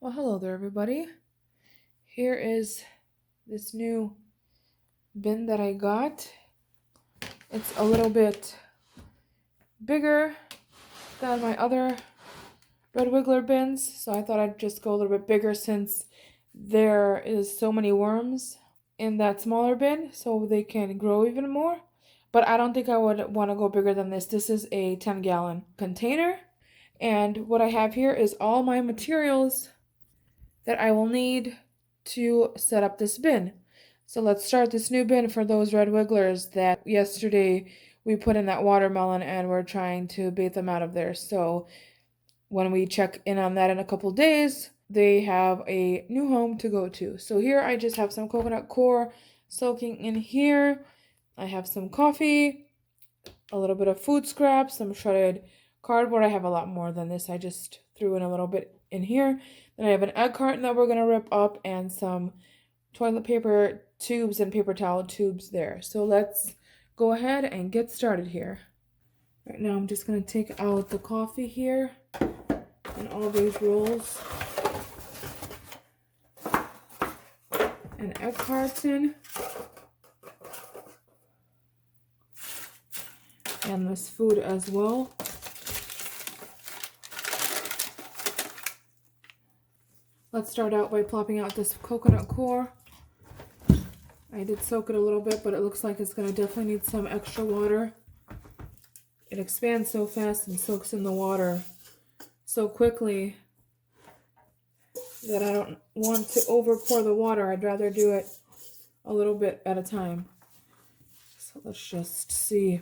Well, hello there, everybody. Here is this new bin that I got. It's a little bit bigger than my other Red Wiggler bins, so I thought I'd just go a little bit bigger since there is so many worms in that smaller bin, so they can grow even more. But I don't think I would want to go bigger than this. This is a 10-gallon container, and what I have here is all my materials that I will need to set up this bin. So let's start this new bin for those red wigglers that yesterday we put in that watermelon and we're trying to bait them out of there. So when we check in on that in a couple days, they have a new home to go to. So here I just have some coconut coir soaking in here. I have some coffee, a little bit of food scraps, some shredded cardboard. I have a lot more than this. I just threw in a little bit in here. Then I have an egg carton that we're going to rip up and some toilet paper tubes and paper towel tubes there. So let's go ahead and get started here. Right now I'm just going to take out the coffee here and all these rolls. An egg carton. And this food as well. Let's start out by plopping out this coconut coir. I did soak it a little bit, but it looks like it's going to definitely need some extra water. It expands so fast and soaks in the water so quickly that I don't want to over pour the water. I'd rather do it a little bit at a time. So let's just see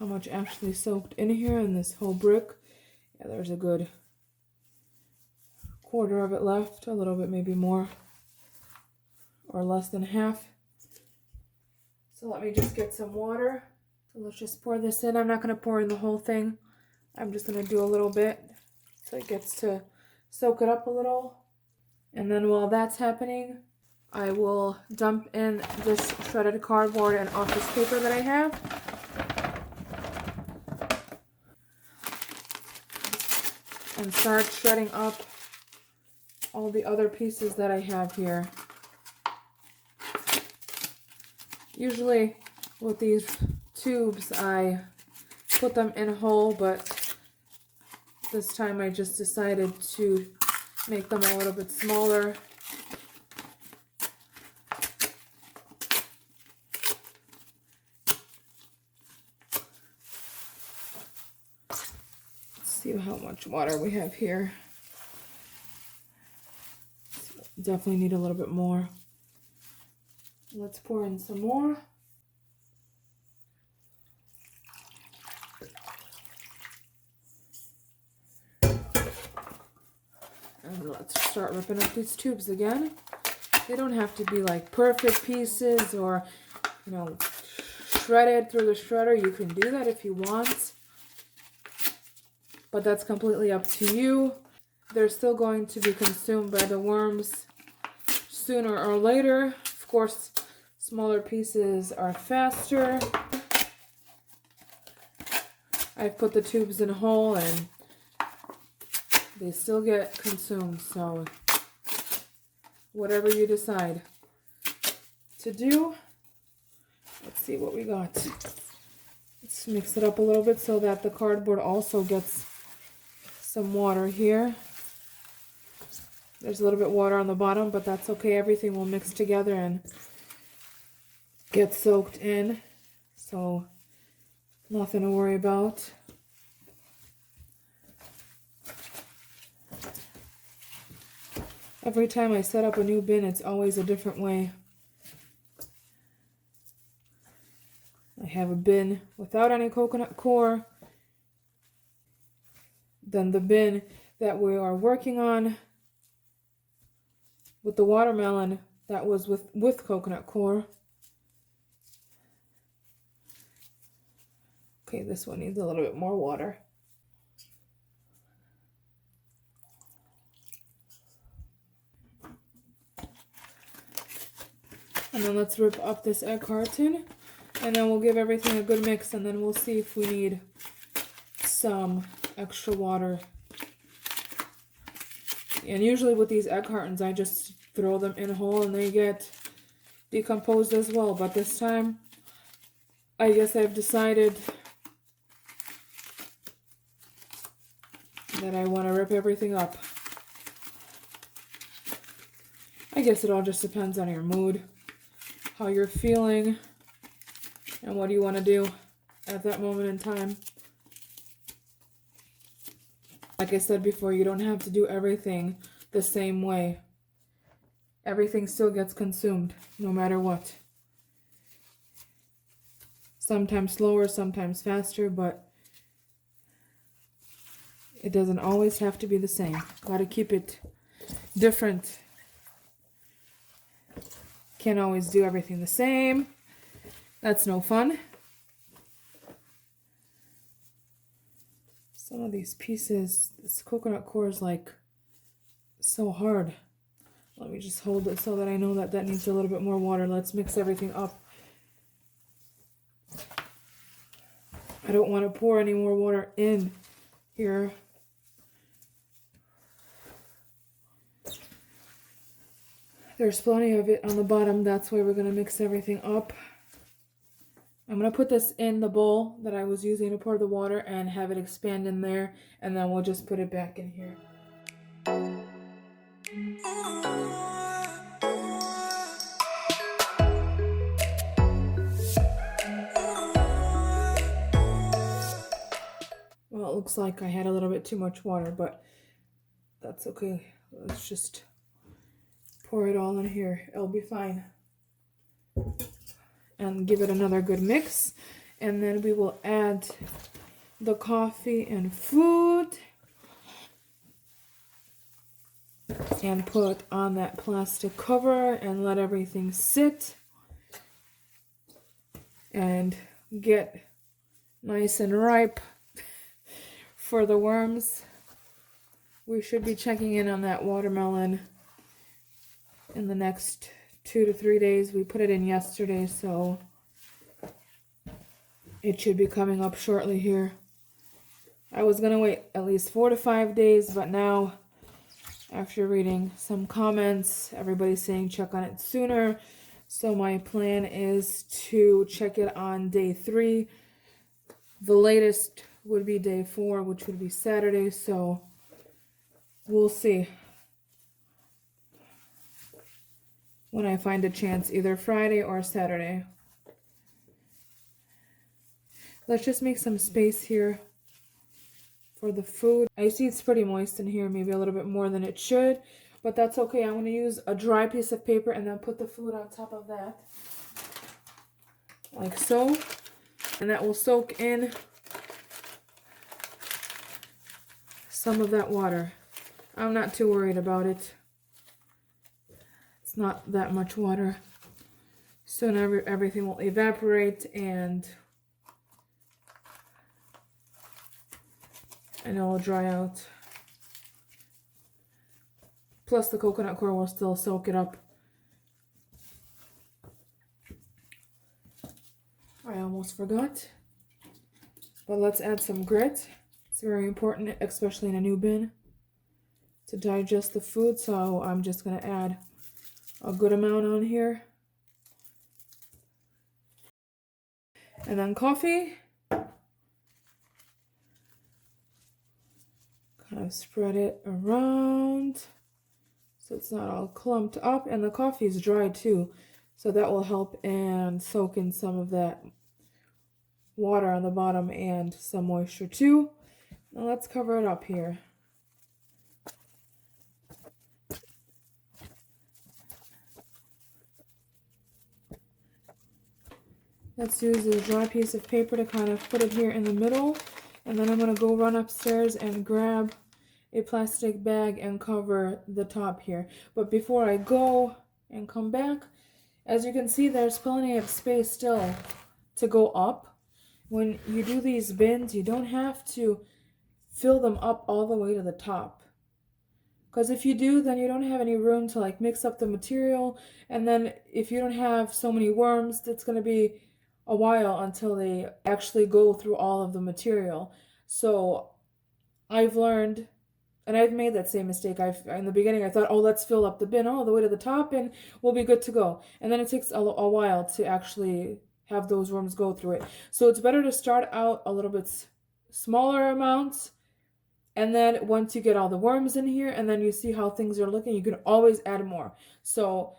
how much actually soaked in here in this whole brick. Yeah, there's a good quarter of it left, a little bit maybe more or less than half. So let me just get some water. So let's just pour this in. I'm not going to pour in the whole thing. I'm just going to do a little bit so it gets to soak it up a little. And then while that's happening, I will dump in this shredded cardboard and office paper that I have. And start shredding up all the other pieces that I have here. Usually with these tubes I put them in whole, but this time I just decided to make them a little bit smaller. Let's see how much water we have here. Definitely need a little bit more. Let's pour in some more. And let's start ripping up these tubes again. They don't have to be like perfect pieces or, you know, shredded through the shredder. You can do that if you want, but that's completely up to you. They're still going to be consumed by the worms sooner or later. Of course, smaller pieces are faster. I've put the tubes in whole and they still get consumed, so whatever you decide to do. Let's see what we got. Let's mix it up a little bit so that the cardboard also gets some water here. There's a little bit water on the bottom, but that's okay. Everything will mix together and get soaked in, so nothing to worry about. Every time I set up a new bin, it's always a different way. I have a bin without any coconut coir, then the bin that we are working on with the watermelon that was with coconut coir. Okay, this one needs a little bit more water. And then let's rip up this egg carton, and then we'll give everything a good mix, and then we'll see if we need some extra water. And usually with these egg cartons, I just throw them in whole and they get decomposed as well. But this time, I guess I've decided that I want to rip everything up. I guess it all just depends on your mood, how you're feeling, and what you want to do at that moment in time. Like I said before, you don't have to do everything the same way. Everything still gets consumed, no matter what. Sometimes slower, sometimes faster, but it doesn't always have to be the same. Gotta keep it different. Can't always do everything the same. That's no fun. Some of these pieces, this coconut core is like so hard. Let me just hold it so that I know that that needs a little bit more water. Let's mix everything up. I don't want to pour any more water in here. There's plenty of it on the bottom. That's why we're going to mix everything up. I'm going to put this in the bowl that I was using to pour the water and have it expand in there. And then we'll just put it back in here. Well, it looks like I had a little bit too much water, but that's okay. Let's just pour it all in here. It'll be fine. And give it another good mix. And then we will add the coffee and food. And put on that plastic cover and let everything sit. And get nice and ripe for the worms. We should be checking in on that watermelon in the next 2 to 3 days. We put it in yesterday, so it should be coming up shortly here. I was going to wait at least 4 to 5 days, but now, after reading some comments, everybody's saying check on it sooner. So my plan is to check it on day 3. The latest would be day 4, which would be Saturday, so we'll see when I find a chance, either Friday or Saturday. Let's just make some space here for the food. I see it's pretty moist in here, maybe a little bit more than it should, but that's okay. I'm going to use a dry piece of paper and then put the food on top of that, like so, and that will soak in some of that water. I'm not too worried about it. It's not that much water. Soon everything will evaporate and it will dry out. Plus the coconut core will still soak it up. I almost forgot. But let's add some grit. It's very important, especially in a new bin, to digest the food. So I'm just going to add a good amount on here. And then coffee. Kind of spread it around so it's not all clumped up. And the coffee is dry too, so that will help and soak in some of that water on the bottom and some moisture too. Now let's cover it up here. Let's use a dry piece of paper to kind of put it here in the middle. And then I'm going to go run upstairs and grab a plastic bag and cover the top here. But before I go and come back, as you can see, there's plenty of space still to go up. When you do these bins, you don't have to fill them up all the way to the top. Because if you do, then you don't have any room to like mix up the material. And then if you don't have so many worms, it's going to be a while until they actually go through all of the material. So I've learned And I've made that same mistake. In the beginning, I thought, oh, let's fill up the bin all the way to the top and we'll be good to go. And then it takes a while to actually have those worms go through it. So it's better to start out a little bit smaller amounts. And then once you get all the worms in here and then you see how things are looking, you can always add more. So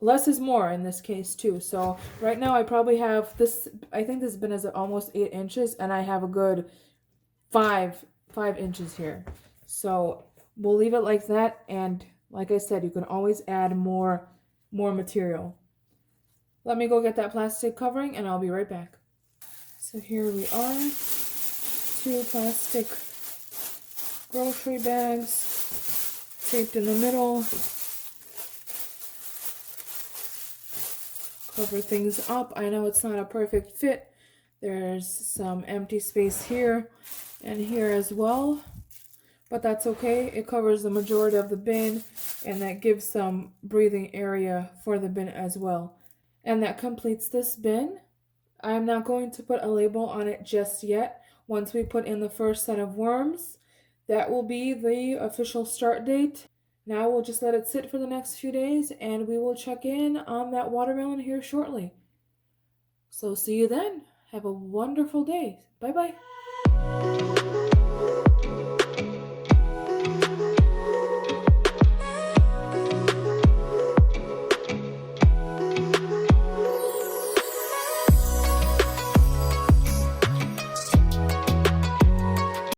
less is more in this case too. So right now I probably have this, I think this bin is almost 8 inches and I have a good 5 inches here. So we'll leave it like that, and like I said, you can always add more material. Let me go get that plastic covering and I'll be right back. So here we are, 2 plastic grocery bags taped in the middle. Cover things up. I know it's not a perfect fit. There's some empty space here and here as well, but that's okay. It covers the majority of the bin, and that gives some breathing area for the bin as well. And that completes this bin. I'm not going to put a label on it just yet. Once we put in the first set of worms, that will be the official start date. Now we'll just let it sit for the next few days, and we will check in on that watermelon here shortly. So see you then. Have a wonderful day. Bye-bye.